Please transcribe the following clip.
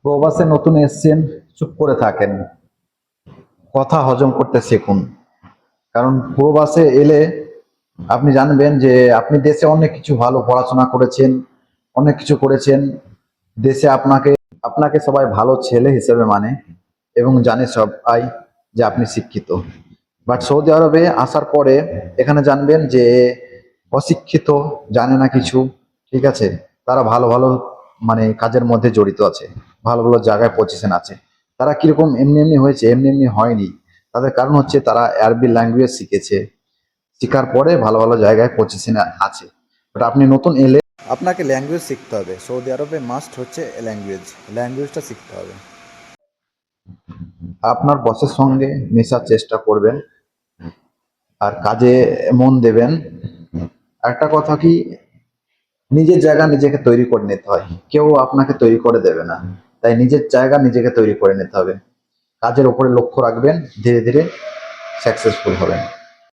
প্রবাসে নতুন এসছেন, চুপ করে থাকেন, কথা হজম করতে শিখুন। কারণ প্রবাসে এলে আপনি জানবেন যে আপনি দেশে অনেক কিছু ভালো পড়াশোনা করেছেন, অনেক কিছু করেছেন। দেশে আপনাকে আপনাকে সবাই ভালো ছেলে হিসেবে মানে এবং জানে সবাই যে আপনি শিক্ষিত। বাট সৌদি আরবে আসার পরে এখানে জানবেন যে অশিক্ষিত, জানে না কিছু। ঠিক আছে, তারা ভালো ভালো মানে কাজের মধ্যে জড়িত আছে, ভালো ভালো জায়গায় পজিশন আছে। তারা কিরকম এমনি এমনি হয়েছে, এমনি এমনি হয়নি। তাদের কারণ হচ্ছে তারা আরবি ল্যাঙ্গুয়েজ শিখেছে, শেখার পরে ভালো ভালো জায়গায় পজিশনে আছে। বাট আপনি নতুন এলে আপনাকে ল্যাঙ্গুয়েজ শিখতে হবে। সৌদি আরবে মাস্ট হচ্ছে ল্যাঙ্গুয়েজটা শিখতে হবে। আপনার বসের সঙ্গে মেশার চেষ্টা করবেন আর কাজে মন দেবেন। একটা কথা কি, নিজের জায়গা নিজেকে তৈরি করে নিতে হয়, কেউ আপনাকে তৈরি করে দেবে না। তাই নিজের জায়গা নিজেকে তৈরি করে নিতে হবে। কাজের উপরে লক্ষ্য রাখবেন, ধীরে ধীরে সাকসেসফুল হবেন।